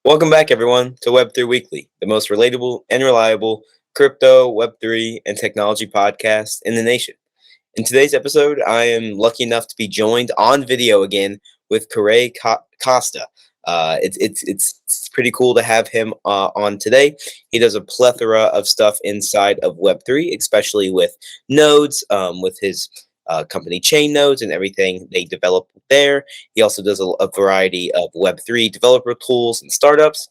Welcome back, everyone, to Web3 Weekly, the most relatable and reliable crypto, Web3, and technology podcast in the nation. In today's episode, I am lucky enough to be joined on video again with Koray Costa. It's pretty cool to have him on today. He does a plethora of stuff inside of Web3, especially with nodes, with his company chain nodes and everything they develop there. He also does a variety of Web3 developer tools and startups.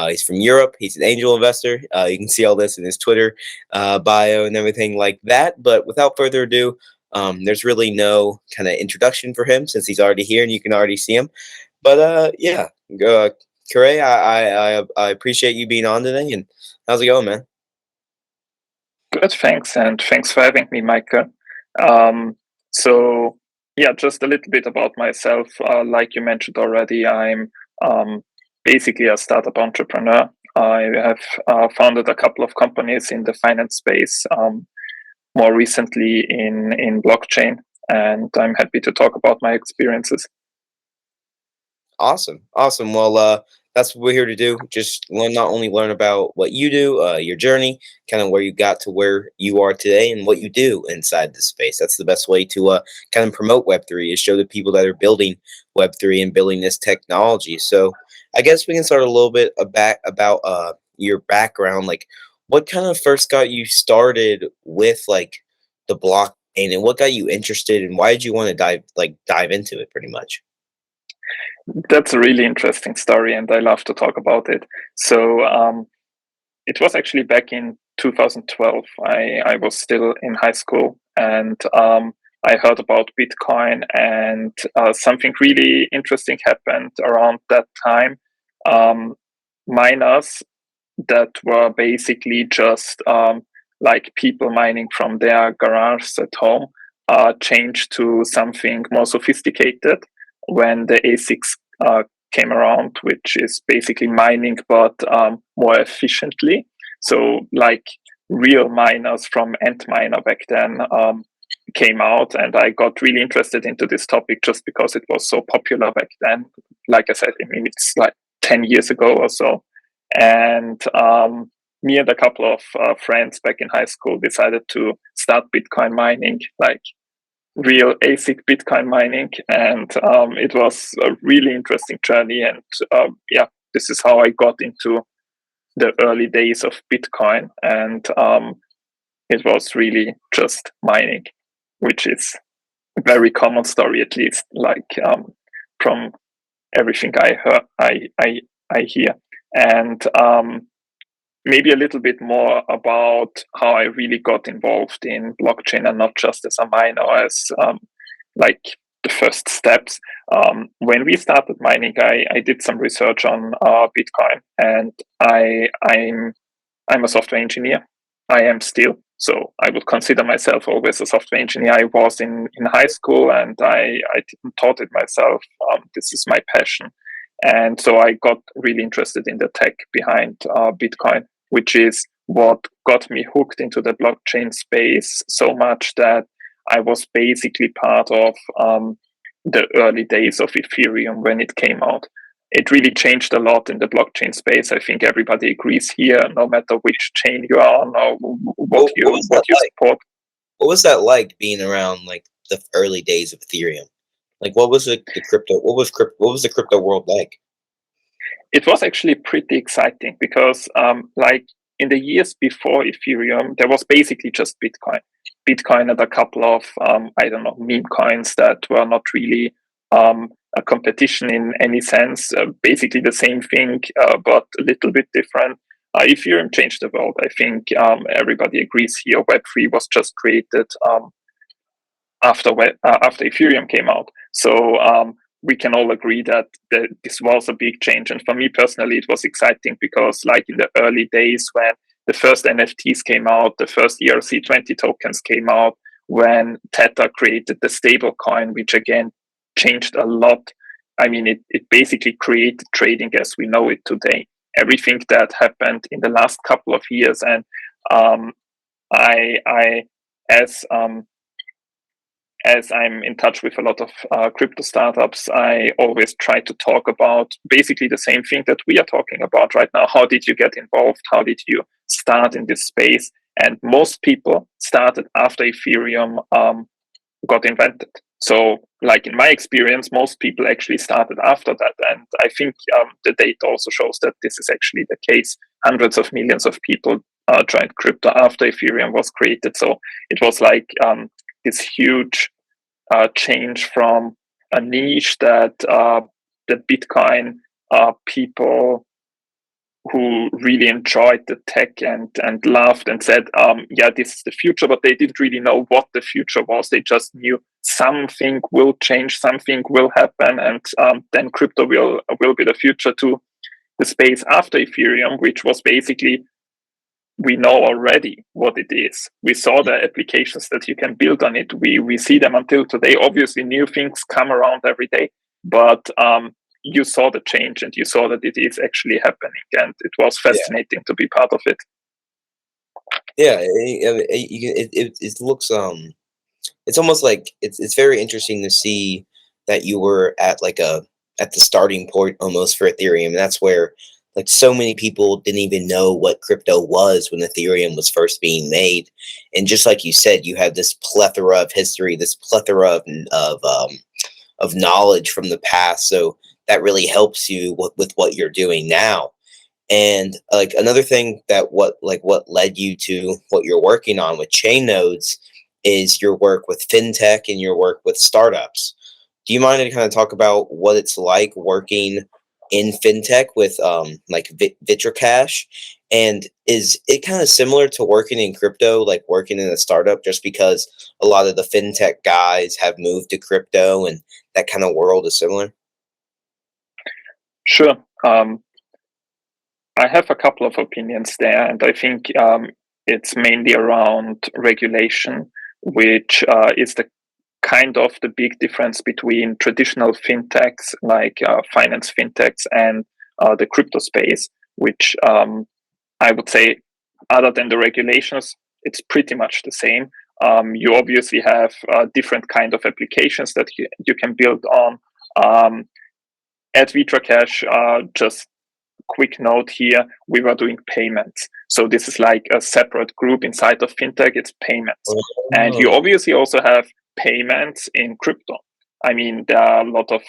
He's from Europe. He's an angel investor. You can see all this in his Twitter bio and everything like that. But without further ado, there's really no kind of introduction for him since he's already here and you can already see him. But yeah, Koray, I appreciate you being on today. And how's it going, man? Good, thanks, and thanks for having me, Michael. So, yeah, just a little bit about myself. Like you mentioned already, I'm basically a startup entrepreneur. I have founded a couple of companies in the finance space, more recently in blockchain, and I'm happy to talk about my experiences. Awesome. Well, that's what we're here to do. Just not only learn about what you do, your journey, kind of where you got to where you are today, and what you do inside the space. That's the best way to kind of promote Web3 is show the people that are building Web3 and building this technology. So, I guess we can start a little bit about your background. Like, what kind of first got you started with like the blockchain, and what got you interested, and why did you want to dive into it, pretty much? That's a really interesting story, and I love to talk about it. So, it was actually back in 2012. I was still in high school, and I heard about Bitcoin, and something really interesting happened around that time. Um, Miners that were basically just like people mining from their garage at home changed to something more sophisticated when the ASICs came around, which is basically mining but more efficiently. So, like real miners from Antminer back then came out, and I got really interested into this topic just because it was so popular back then. Like I said, I mean, it's like 10 years ago or so. And me and a couple of friends back in high school decided to start Bitcoin mining, like real ASIC Bitcoin mining, and it was a really interesting journey. And yeah, this is how I got into the early days of Bitcoin, and it was really just mining, which is a very common story, at least, like from everything I heard, I hear, and maybe a little bit more about how I really got involved in blockchain and not just as a miner, as like the first steps. When we started mining, I did some research on Bitcoin, and I'm a software engineer. I am still. So I would consider myself always a software engineer. I was in high school, and I taught it myself. This is my passion. And so I got really interested in the tech behind Bitcoin, which is what got me hooked into the blockchain space so much that I was basically part of the early days of Ethereum when it came out. It really changed a lot in the blockchain space. I think everybody agrees here, no matter which chain you are on or what you support. What was that like being around like the early days of Ethereum? Like, what was the crypto? What was the crypto world like? It was actually pretty exciting because, like in the years before Ethereum, there was basically just Bitcoin and a couple of I don't know, meme coins that were not really a competition in any sense. Basically the same thing, but a little bit different. Ethereum changed the world. I think everybody agrees here. Web3 was just created after Ethereum came out. So we can all agree that this was a big change. And for me personally, it was exciting because, like in the early days when the first NFTs came out, the first ERC20 tokens came out, when Tether created the stable coin, which again changed a lot. I mean, it basically created trading as we know it today. Everything that happened in the last couple of years, and I as as I'm in touch with a lot of crypto startups, I always try to talk about basically the same thing that we are talking about right now. How did you get involved? How did you start in this space? And most people started after Ethereum got invented. So, like in my experience, most people actually started after that. And I think the data also shows that this is actually the case. Hundreds of millions of people joined crypto after Ethereum was created. So it was like this huge change from a niche that the Bitcoin people who really enjoyed the tech and loved and said, yeah, this is the future, but they didn't really know what the future was. They just knew something will change, something will happen, and then crypto will be the future, to the space after Ethereum, which was basically, we know already what it is. We saw the applications that you can build on it. We see them until today. Obviously, new things come around every day, but you saw the change and you saw that it is actually happening, and it was fascinating to be part of it. Yeah, it looks it's almost like it's very interesting to see that you were at at the starting point almost for Ethereum. And that's where like so many people didn't even know what crypto was when Ethereum was first being made. And just like you said, you have this plethora of history, this plethora of knowledge from the past. So that really helps you with what you're doing now. And like another thing that what led you to what you're working on with chain nodes is your work with fintech and your work with startups. Do you mind to kind of talk about what it's like working in fintech with Vitracash? And is it kind of similar to working in crypto, like working in a startup, just because a lot of the fintech guys have moved to crypto and that kind of world is similar? Sure. I have a couple of opinions there, and I think it's mainly around regulation, which is the kind of the big difference between traditional fintechs like finance fintechs and the crypto space, which I would say, other than the regulations, it's pretty much the same. You obviously have different kind of applications that you can build on. At Vitracash, just quick note here, we were doing payments. So this is like a separate group inside of fintech, it's payments. And you obviously also have payments in crypto. I mean, there are a lot of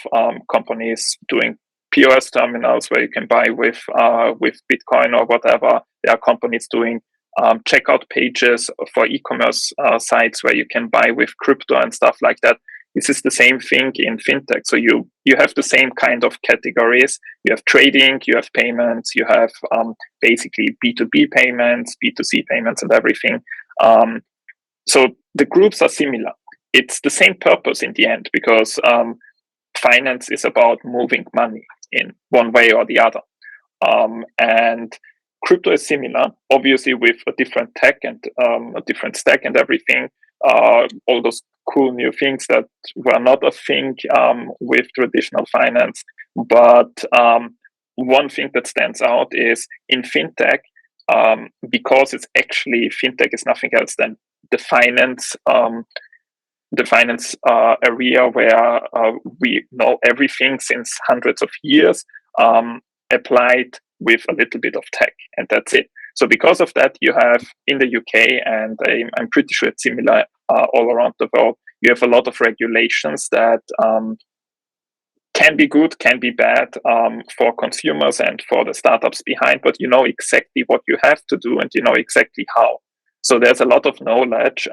companies doing POS terminals where you can buy with Bitcoin or whatever. There are companies doing checkout pages for e-commerce sites where you can buy with crypto and stuff like that. This is the same thing in fintech. So you have the same kind of categories. You have trading, you have payments, you have basically B2B payments, B2C payments, and everything. So the groups are similar. It's the same purpose in the end, because finance is about moving money in one way or the other. And crypto is similar, obviously with a different tech and a different stack and everything. All those cool new things that were not a thing with traditional finance. But one thing that stands out is in fintech, because it's actually, fintech is nothing else than the finance area where we know everything since hundreds of years, applied with a little bit of tech, and that's it. So because of that, you have in the UK, and I'm pretty sure it's similar all around the world, you have a lot of regulations that can be good, can be bad for consumers and for the startups behind, but you know exactly what you have to do and you know exactly how. So there's a lot of knowledge.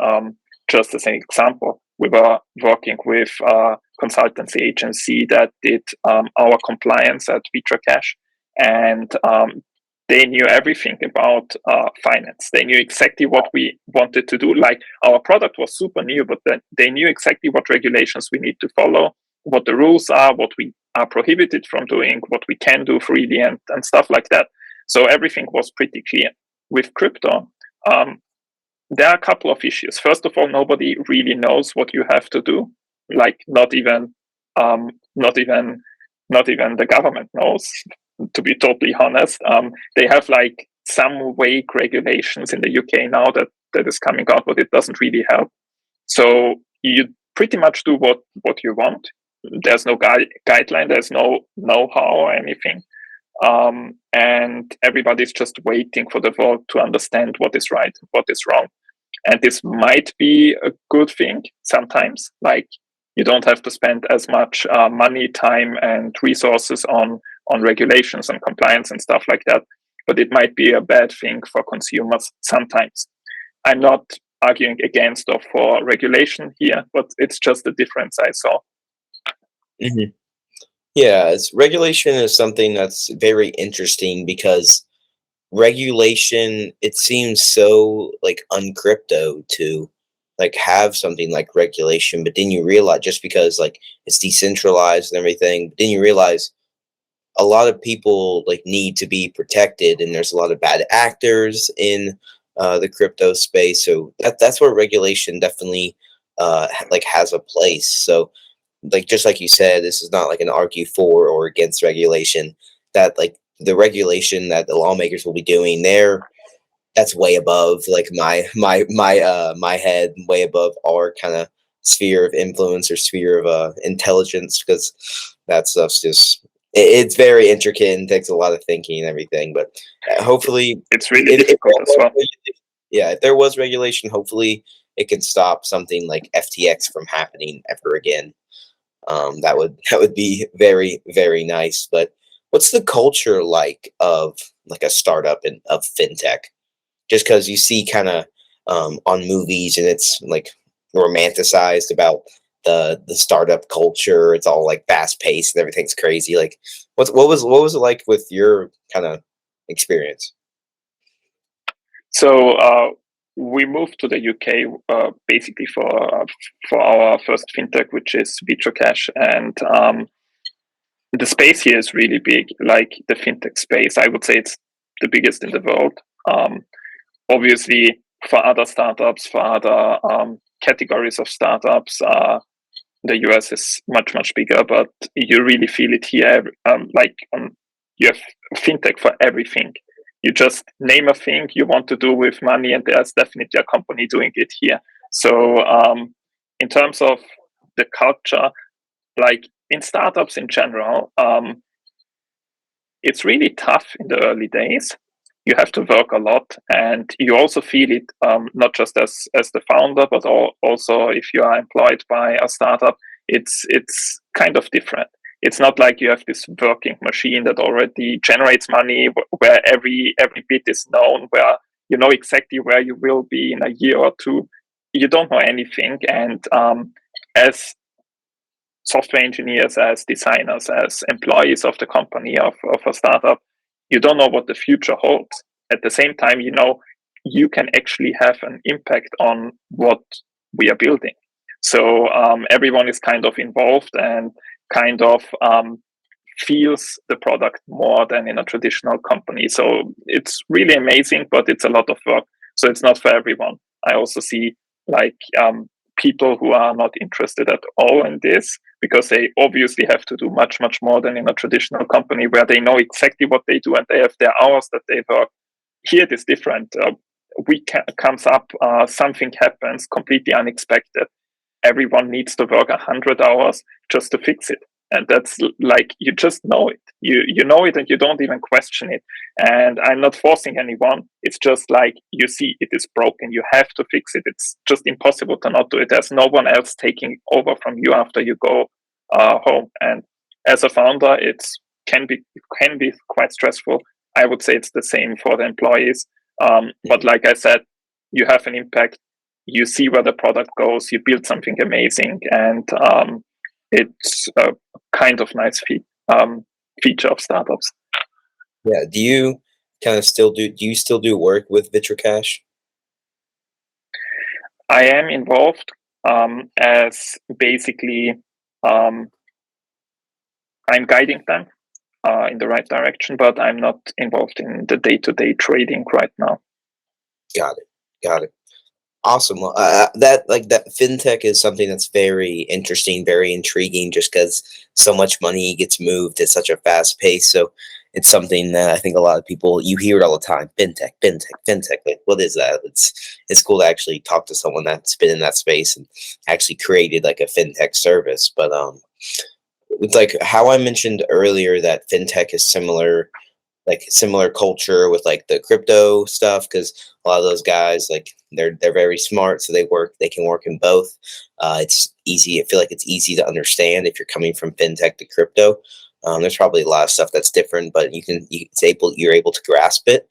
Just as an example, we were working with a consultancy agency that did our compliance at Vitracash, and they knew everything about finance. They knew exactly what we wanted to do. Like, our product was super new, but then they knew exactly what regulations we need to follow, what the rules are, what we are prohibited from doing, what we can do freely, and stuff like that. So everything was pretty clear. With crypto, there are a couple of issues. First of all, nobody really knows what you have to do. Like, not even the government knows, to be totally honest. They have like some vague regulations in the UK now that is coming out, but it doesn't really help. So you pretty much do what you want. There's no guideline, there's no know-how or anything. And everybody's just waiting for the world to understand what is right and what is wrong. And this might be a good thing sometimes, like you don't have to spend as much money, time, and resources on regulations and compliance and stuff like that. But it might be a bad thing for consumers sometimes. I'm not arguing against or for regulation here, but it's just a difference I saw. Mhm. Yeah, regulation is something that's very interesting because regulation, it seems so like uncrypto to like have something like regulation, but then you realize just because like it's decentralized and everything, but then you realize a lot of people like need to be protected, and there's a lot of bad actors in the crypto space. So that's where regulation definitely like has a place. So like just like you said, this is not like an argue for or against regulation. That like the regulation that the lawmakers will be doing there, that's way above like my head, way above our kind of sphere of influence or sphere of intelligence, because that stuff's just it's very intricate and takes a lot of thinking and everything. But hopefully, It's really if difficult as well. yeah, if there was regulation, hopefully it can stop something like FTX from happening ever again. That would be very, very nice. But what's the culture like of like a startup and of fintech? Just because you see kind of on movies and it's like romanticized about the startup culture. It's all like fast paced and everything's crazy. Like, what was it like with your kind of experience? So we moved to the UK basically for our first fintech, which is VitroCash, and the space here is really big. Like the fintech space, I would say it's the biggest in the world. Obviously, for other startups, for other categories of startups, the US is much bigger, but you really feel it here. You have fintech for everything. You just name a thing you want to do with money, and there's definitely a company doing it here. So, in terms of the culture, like in startups in general, it's really tough in the early days. You have to work a lot, and you also feel it not just as the founder, but also if you are employed by a startup. It's kind of different. It's not like you have this working machine that already generates money, where every bit is known, where you know exactly where you will be in a year or two. You don't know anything, and as software engineers, as designers, as employees of the company, of a startup, you don't know what the future holds. At the same time, you know, you can actually have an impact on what we are building. So everyone is kind of involved and kind of feels the product more than in a traditional company. So it's really amazing, but it's a lot of work. So it's not for everyone. I also see like people who are not interested at all in this, because they obviously have to do much more than in a traditional company where they know exactly what they do and they have their hours that they work. Here it is different. Week comes up, something happens completely unexpected. Everyone needs to work 100 hours just to fix it, and that's like you just know it. You know it, and you don't even question it. And I'm not forcing anyone. It's just like you see it is broken. You have to fix it. It's just impossible to not do it. There's no one else taking over from you after you go home. And as a founder, it can be quite stressful. I would say it's the same for the employees. But like I said, you have an impact. You see where the product goes. You build something amazing, and it's a kind of nice feature of startups. Yeah. Do you kind of still do? Do you still do work with VitroCash? I am involved as basically um, I'm guiding them in the right direction, but I'm not involved in the day-to-day trading right now. Got it. Got it. Awesome. Well, that fintech is something that's very interesting, very intriguing, just because so much money gets moved at such a fast pace. So it's something that I think a lot of people, you hear it all the time. Fintech, fintech, fintech. Like, what is that? It's cool to actually talk to someone that's been in that space and actually created like a fintech service. But it's like how I mentioned earlier that fintech is similar, like similar culture with like the crypto stuff, because a lot of those guys, like they're very smart, so they can work in both. It's easy. I feel like it's easy to understand if you're coming from fintech to crypto. There's probably a lot of stuff that's different, but you're able to grasp it.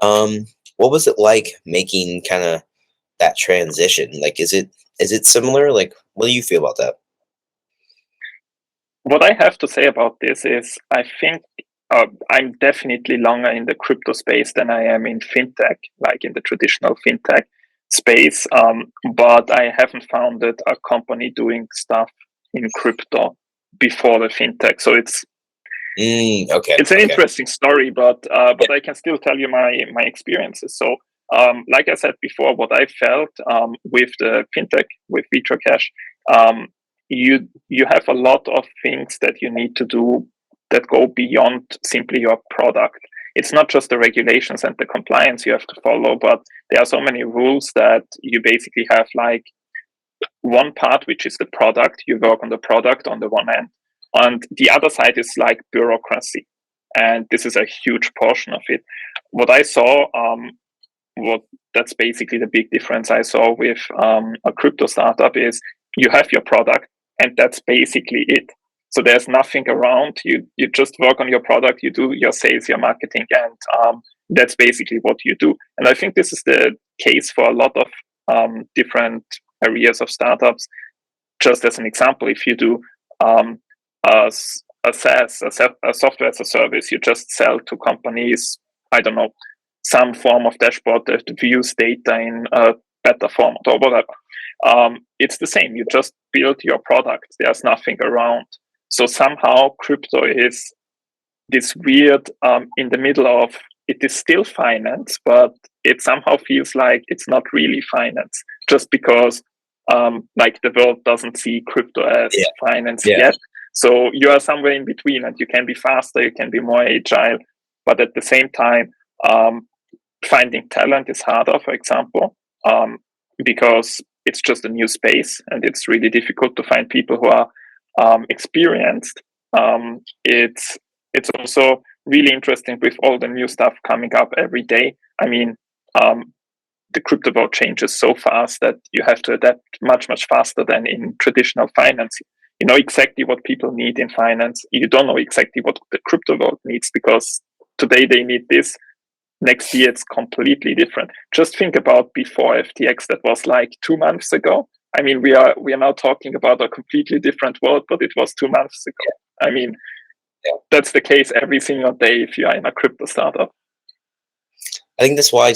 What was it like making kind of that transition? Like, is it similar? Like, what do you feel about that? What I have to say about this is I think I'm definitely longer in the crypto space than I am in fintech, like in the traditional fintech space. But I haven't founded a company doing stuff in crypto before the fintech. So Okay. it's an Okay. interesting story, but I can still tell you my experiences. So like I said before, what I felt with the fintech with VitroCash, you have a lot of things that you need to do that go beyond simply your product. It's not just the regulations and the compliance you have to follow, but there are so many rules that you basically have like one part, which is the product. You work on the product on the one hand, and the other side is like bureaucracy, and this is a huge portion of it. What I saw, what that's basically the big difference I saw with a crypto startup is you have your product, and that's basically it. So there's nothing around. You just work on your product. You do your sales, your marketing, and that's basically what you do. And I think this is the case for a lot of different areas of startups. Just as an example, if you do a SaaS, a software as a service, you just sell to companies, I don't know, some form of dashboard that views data in a better format or whatever. It's the same. You just build your product. There's nothing around. So somehow crypto is this weird in the middle of, it is still finance, but it somehow feels like it's not really finance, just because like the world doesn't see crypto as finance yet. So you are somewhere in between, and you can be faster, you can be more agile, but at the same time, finding talent is harder, for example, because it's just a new space, and it's really difficult to find people who are experienced. It's also really interesting with all the new stuff coming up every day. I mean, the crypto world changes so fast that you have to adapt much, much faster than in traditional finance. You know exactly what people need in finance. You don't know exactly what the crypto world needs, because today they need this. Next year it's completely different. Just think about before FTX, that was like 2 months ago. I mean, we are now talking about a completely different world, but it was 2 months ago. I mean, that's the case every single day if you are in a crypto startup. I think that's why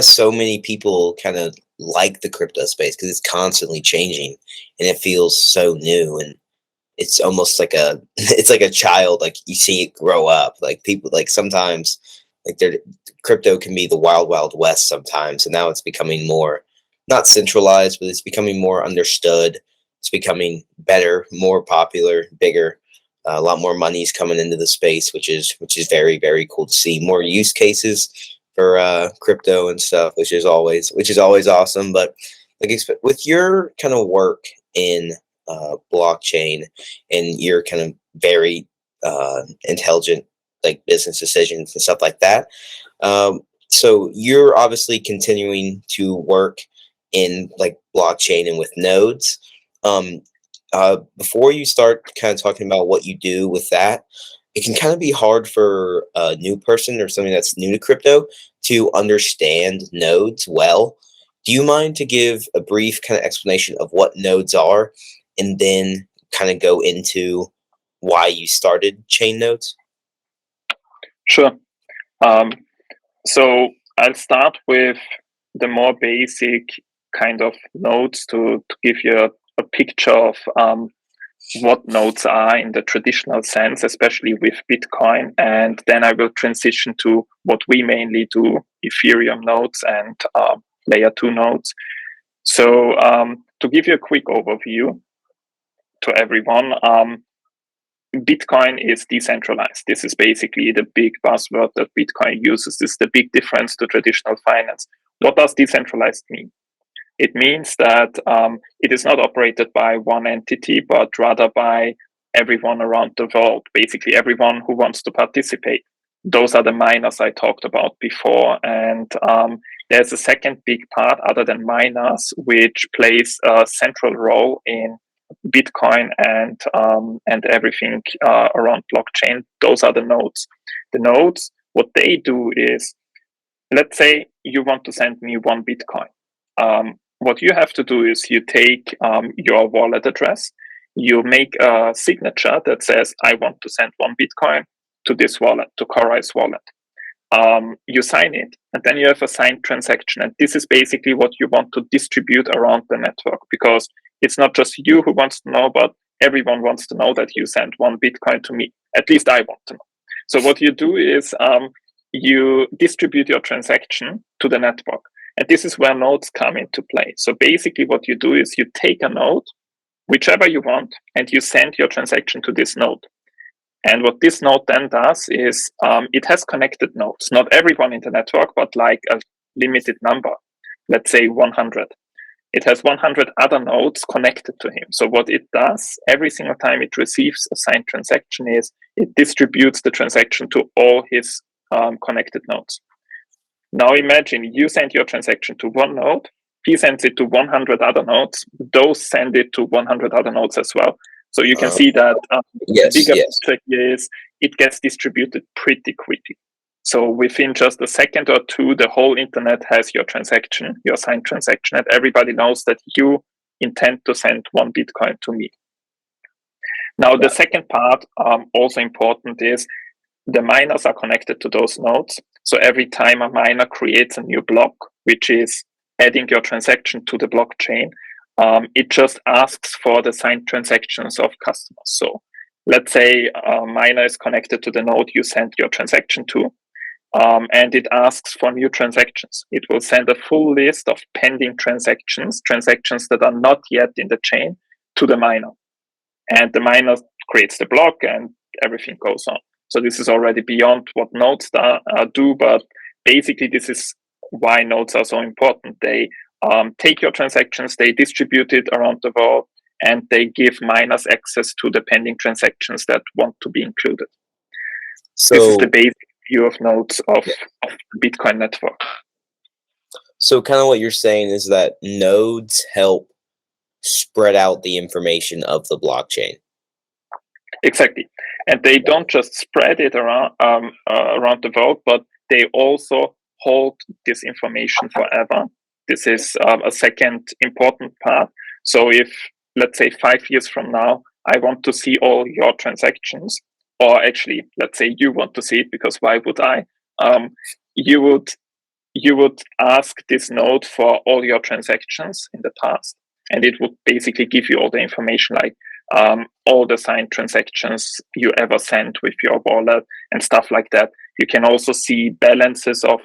so many people kind of like the crypto space, because it's constantly changing and it feels so new, and it's almost like it's like a child. Like, you see it grow up. Like, people, like, sometimes, like, crypto can be the wild west sometimes, and now it's becoming more, not centralized, but it's becoming more understood. It's becoming better, more popular, bigger. A lot more money's coming into the space, which is very, very cool to see. More use cases for crypto and stuff, which is always awesome. But like, with your kind of work in blockchain and your kind of very intelligent, like, business decisions and stuff like that, so you're obviously continuing to work in, like, blockchain and with nodes. Before you start kind of talking about what you do with that, it can kind of be hard for a new person or something that's new to crypto to understand nodes well. Do you mind to give a brief kind of explanation of what nodes are, and then kind of go into why you started chain nodes? Sure. So I'll start with the more basic kind of nodes to give you a picture of what nodes are in the traditional sense, especially with Bitcoin. And then I will transition to what we mainly do, Ethereum nodes and layer 2 nodes. So to give you a quick overview to everyone, Bitcoin is decentralized. This is basically the big buzzword that Bitcoin uses. This is the big difference to traditional finance. What does decentralized mean? It means that it is not operated by one entity, but rather by everyone around the world, basically everyone who wants to participate. Those are the miners I talked about before. And there's a second big part other than miners, which plays a central role in Bitcoin and everything around blockchain. Those are the nodes. The nodes, what they do is, let's say you want to send me 1 Bitcoin. What you have to do is you take your wallet address, you make a signature that says, I want to send 1 Bitcoin to this wallet, to Koray's wallet. You sign it, and then you have a signed transaction. And this is basically what you want to distribute around the network, because it's not just you who wants to know, but everyone wants to know that you sent 1 Bitcoin to me. At least I want to know. So what you do is you distribute your transaction to the network. And this is where nodes come into play. So basically what you do is you take a node, whichever you want, and you send your transaction to this node. And what this node then does is it has connected nodes, not everyone in the network, but like a limited number, let's say 100. It has 100 other nodes connected to him. So what it does every single time it receives a signed transaction is it distributes the transaction to all his connected nodes. Now imagine you send your transaction to one node, he sends it to 100 other nodes, those send it to 100 other nodes as well. So you can see that the bigger picture here is it gets distributed pretty quickly. So within just a second or two, the whole internet has your transaction, your signed transaction, and everybody knows that you intend to send 1 Bitcoin to me. Now, the second part, also important, is the miners are connected to those nodes. So every time a miner creates a new block, which is adding your transaction to the blockchain, it just asks for the signed transactions of customers. So let's say a miner is connected to the node you sent your transaction to, and it asks for new transactions. It will send a full list of pending transactions that are not yet in the chain, to the miner. And the miner creates the block and everything goes on. So this is already beyond what nodes do, but basically this is why nodes are so important. They take your transactions, they distribute it around the world, and they give miners access to the pending transactions that want to be included. So this is the basic view of nodes of the Bitcoin network. So kind of what you're saying is that nodes help spread out the information of the blockchain. Exactly. And they don't just spread it around the world, but they also hold this information forever. This is a second important part. So if, let's say, 5 years from now, I want to see all your transactions, or actually, let's say you want to see it, because why would I? You would ask this node for all your transactions in the past, and it would basically give you all the information, like all the signed transactions you ever sent with your wallet and stuff like that. You can also see balances of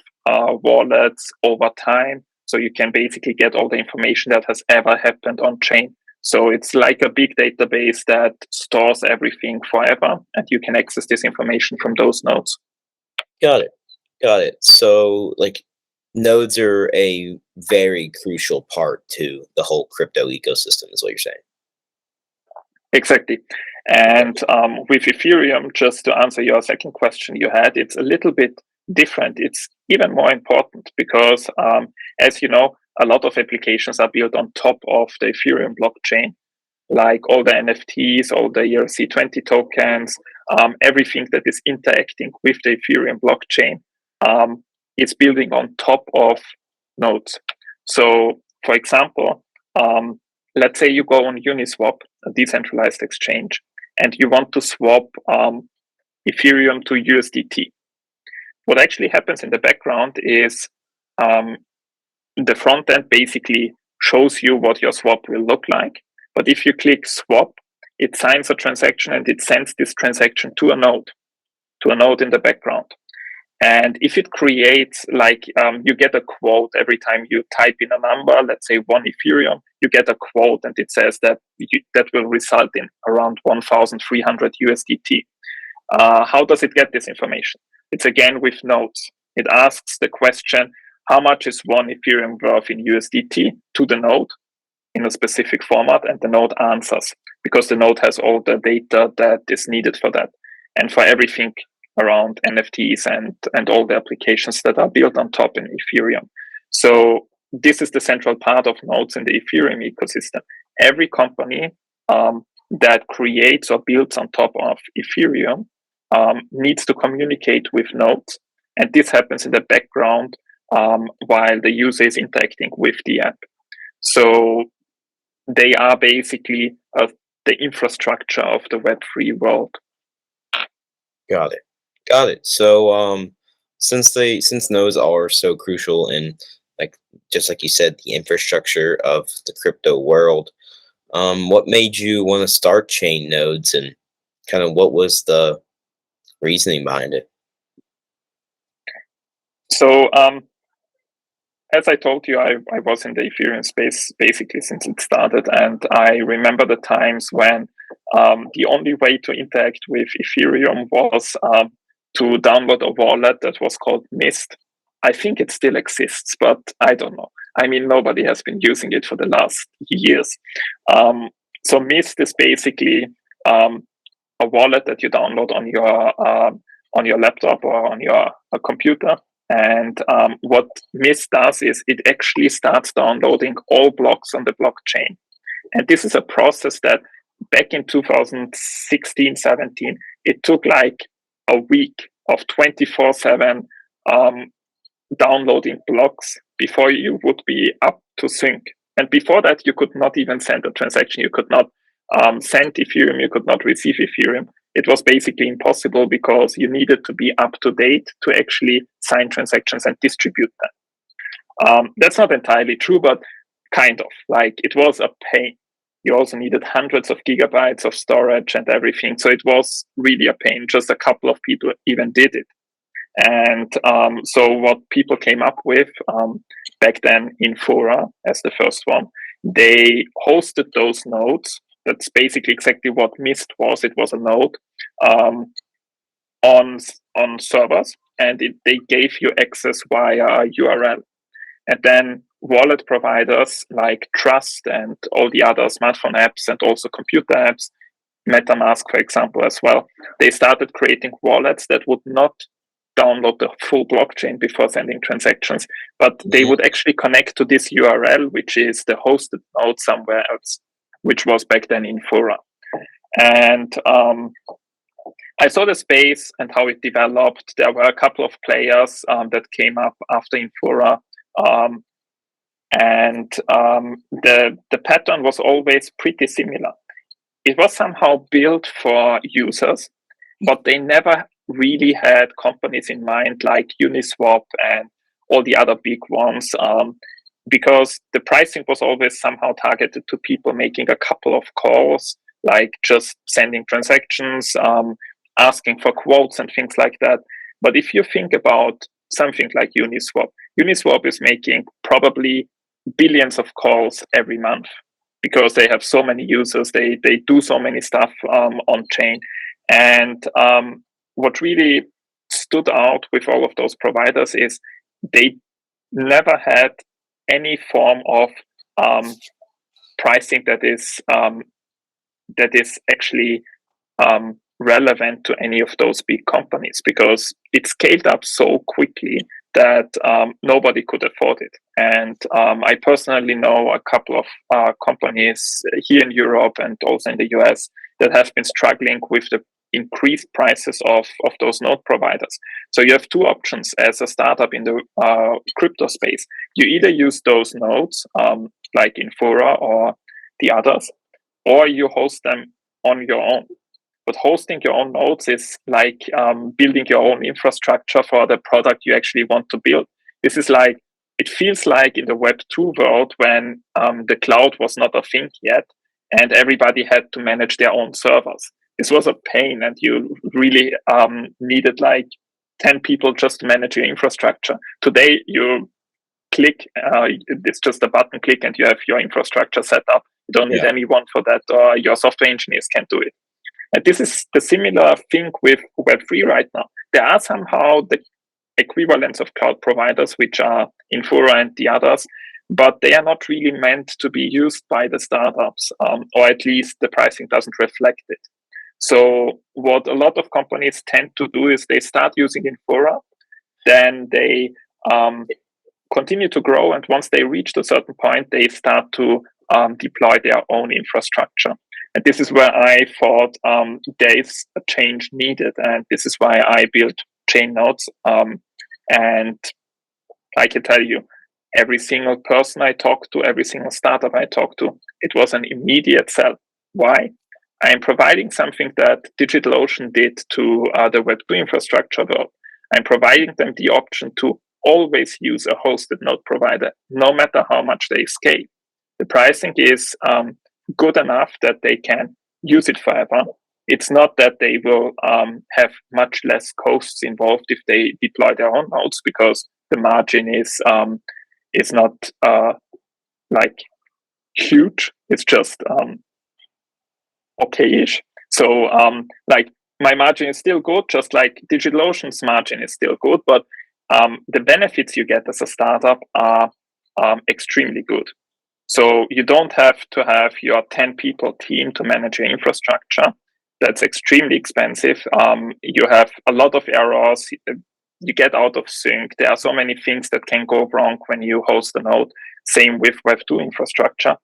wallets over time. So you can basically get all the information that has ever happened on chain. So it's like a big database that stores everything forever, and you can access this information from those nodes. Got it. So like nodes are a very crucial part to the whole crypto ecosystem, is what you're saying. Exactly. And with Ethereum, just to answer your second question you had, it's a little bit different. It's even more important because, as you know, a lot of applications are built on top of the Ethereum blockchain, like all the NFTs, all the ERC20 tokens, everything that is interacting with the Ethereum blockchain is building on top of nodes. So, for example, let's say you go on Uniswap, a decentralized exchange, and you want to swap Ethereum to USDT. What actually happens in the background is the front end basically shows you what your swap will look like. But if you click swap, it signs a transaction and it sends this transaction to a node in the background. And if it creates you get a quote every time you type in a number, let's say 1 Ethereum, you get a quote and it says that that will result in around 1,300 USDT. How does it get this information? It's again with nodes. It asks the question, how much is 1 Ethereum worth in USDT to the node in a specific format, and the node answers because the node has all the data that is needed for that. And for everything around NFTs and all the applications that are built on top in Ethereum. So this is the central part of nodes in the Ethereum ecosystem. Every company that creates or builds on top of Ethereum needs to communicate with nodes. And this happens in the background while the user is interacting with the app. So they are basically the infrastructure of the Web3 world. Got it. So since nodes are so crucial in, like, just like you said, the infrastructure of the crypto world, what made you want to start chain nodes, and kind of what was the reasoning behind it? So as I told you, I was in the Ethereum space basically since it started, and I remember the times when the only way to interact with Ethereum was to download a wallet that was called Mist. I think it still exists, but I don't know. I mean, nobody has been using it for the last years. So Mist is basically a wallet that you download on your laptop or on your computer. And what Mist does is it actually starts downloading all blocks on the blockchain. And this is a process that back in 2016, 17, it took like a week of 24/7 downloading blocks before you would be up to sync. And before that, you could not even send a transaction. You could not send Ethereum. You could not receive Ethereum. It was basically impossible because you needed to be up to date to actually sign transactions and distribute them. That's not entirely true, but kind of. Like, it was a pain. You also needed hundreds of gigabytes of storage and everything. So it was really a pain. Just a couple of people even did it. And so what people came up with back then, Infura as the first one, they hosted those nodes. That's basically exactly what Mist was. It was a node on servers, and they gave you access via URL. And then wallet providers like Trust and all the other smartphone apps and also computer apps, MetaMask, for example, as well, they started creating wallets that would not download the full blockchain before sending transactions, but they would actually connect to this URL, which is the hosted node somewhere else, which was back then Infura. And I saw the space and how it developed. There were a couple of players that came up after Infura. And the pattern was always pretty similar. It was somehow built for users, but they never really had companies in mind like Uniswap and all the other big ones, because the pricing was always somehow targeted to people making a couple of calls, like just sending transactions, asking for quotes and things like that. But if you think about something like Uniswap is making probably billions of calls every month because they have so many users, they do so many stuff on chain. And what really stood out with all of those providers is they never had any form of pricing that is actually relevant to any of those big companies, because it scaled up so quickly that nobody could afford it. And I personally know a couple of companies here in Europe and also in the US that have been struggling with the increased prices of those node providers. So you have two options as a startup in the crypto space. You either use those nodes like Infura or the others, or you host them on your own. But hosting your own nodes is like building your own infrastructure for the product you actually want to build. This is like, it feels like in the Web2 world when the cloud was not a thing yet and everybody had to manage their own servers. This was a pain, and you really needed like 10 people just to manage your infrastructure. Today, you click, it's just a button click and you have your infrastructure set up. You don't need anyone for that, or your software engineers can do it. And this is the similar thing with Web3 right now. There are somehow the equivalents of cloud providers, which are Infura and the others, but they are not really meant to be used by the startups, or at least the pricing doesn't reflect it. So what a lot of companies tend to do is they start using Infura, then they continue to grow, and once they reach a certain point, they start to deploy their own infrastructure. And this is where I thought there is a change needed, and this is why I built chain nodes. And I can tell you, every single person I talked to, every single startup I talked to, it was an immediate sell. Why? I am providing something that DigitalOcean did to the Web2 infrastructure world. I'm providing them the option to always use a hosted node provider, no matter how much they scale. The pricing is good enough that they can use it forever. It's not that they will have much less costs involved if they deploy their own nodes, because the margin is not like huge. It's just okay-ish. So like my margin is still good, just like DigitalOcean's margin is still good, but the benefits you get as a startup are extremely good. So you don't have to have your 10 people team to manage your infrastructure. That's extremely expensive. You have a lot of errors. You get out of sync. There are so many things that can go wrong when you host a node. Same with Web2 infrastructure.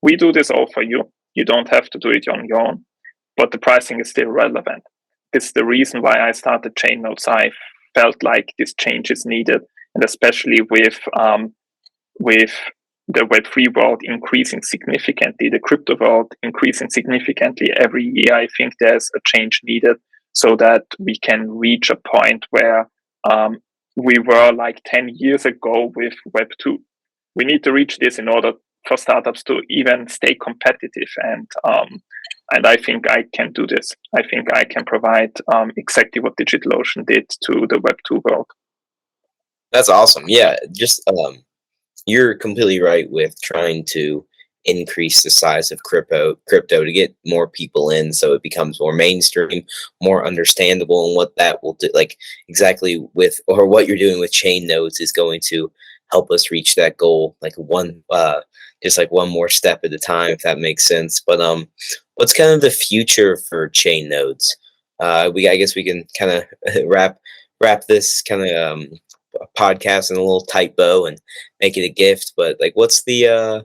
We do this all for you. You don't have to do it on your own, but the pricing is still relevant. This is the reason why I started chain nodes. I felt like this change is needed, and especially with the Web3 world increasing significantly, the crypto world increasing significantly every year, I think there's a change needed so that we can reach a point where we were like 10 years ago with Web2. We need to reach this in order for startups to even stay competitive, and I think I can do this. I think I can provide exactly what DigitalOcean did to the Web2 world. That's awesome. Yeah, just you're completely right with trying to increase the size of crypto to get more people in, so it becomes more mainstream, more understandable, and what that will do, like exactly with, or what you're doing with chain nodes is going to help us reach that goal, like just like one more step at a time, if that makes sense. But what's kind of the future for chain nodes? I guess we can kind of wrap this kind of podcast in a little tight bow and make it a gift. But like, what's the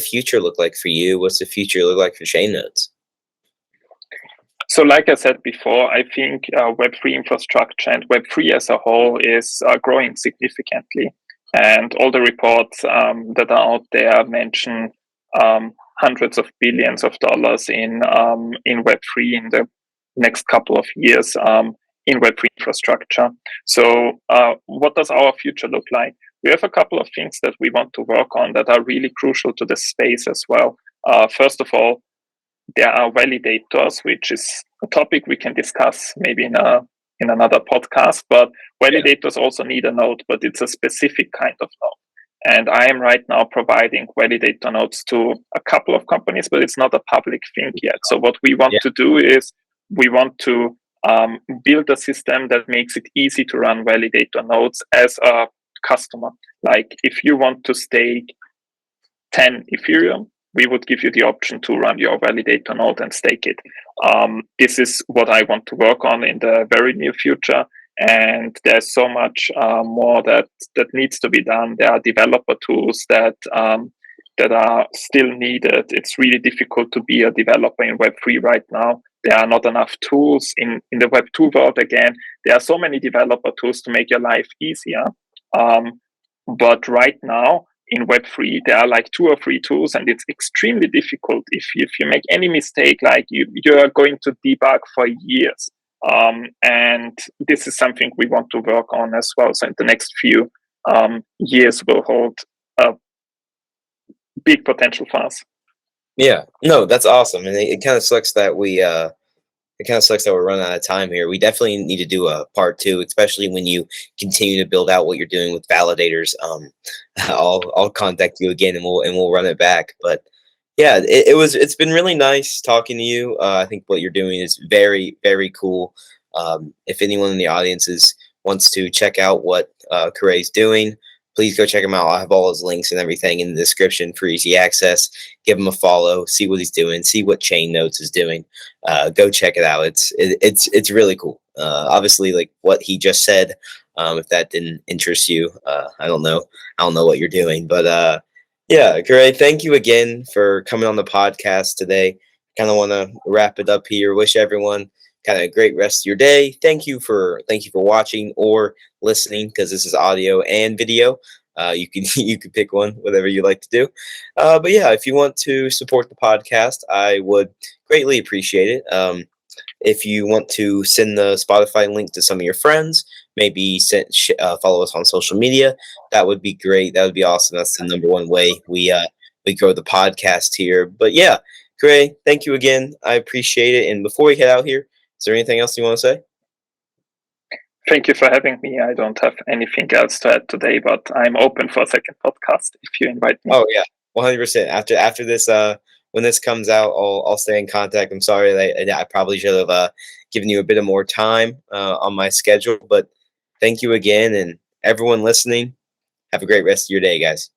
future look like for you? What's the future look like for chain nodes? So like I said before, I think Web3 infrastructure and Web3 as a whole is growing significantly. And all the reports that are out there mention hundreds of billions of dollars in Web3 in the next couple of years in Web3 infrastructure. So what does our future look like? We have a couple of things that we want to work on that are really crucial to the space as well. First of all, there are validators, which is a topic we can discuss maybe in another podcast, but validators also need a node, but it's a specific kind of node. And I am right now providing validator nodes to a couple of companies, but it's not a public thing yet. So what we want to do is we want to build a system that makes it easy to run validator nodes as a customer. Like if you want to stake 10 Ethereum, we would give you the option to run your validator node and stake it. This is what I want to work on in the very near future. And there's so much more that needs to be done. There are developer tools that are still needed. It's really difficult to be a developer in Web3 right now. There are not enough tools in the Web2 world. Again, there are so many developer tools to make your life easier. But right now, in Web3, there are like 2 or 3 tools, and it's extremely difficult. If you make any mistake, like you are going to debug for years. And this is something we want to work on as well. So in the next few years, will hold a big potential for us. Yeah, no, that's awesome, and it kind of sucks that we It kind of sucks that we're running out of time here. We definitely need to do a part two, especially when you continue to build out what you're doing with validators. I'll contact you again and we'll run it back. But yeah, it's been really nice talking to you. I think what you're doing is very very cool. If anyone in the audience wants to check out what Koray's doing, please go check him out. I'll have all his links and everything in the description for easy access. Give him a follow, see what he's doing, see what Chain Notes is doing. Go check it out. It's really cool. Obviously, like what he just said. If that didn't interest you, I don't know. I don't know what you're doing, but yeah, great. Thank you again for coming on the podcast today. Kind of want to wrap it up here. Wish everyone kind of a great rest of your day. Thank you for watching or listening because this is audio and video. You can you can pick one, whatever you like to do. But yeah, if you want to support the podcast, I would greatly appreciate it. If you want to send the Spotify link to some of your friends, maybe follow us on social media. That would be great. That would be awesome. That's the number one way we grow the podcast here. But yeah, Gray, thank you again. I appreciate it. And before we head out here, is there anything else you want to say? Thank you for having me. I don't have anything else to add today, but I'm open for a second podcast if you invite me. Oh yeah, 100%. After this, when this comes out, I'll stay in contact. I'm sorry that I probably should have given you a bit of more time on my schedule, but thank you again, and everyone listening. Have a great rest of your day, guys.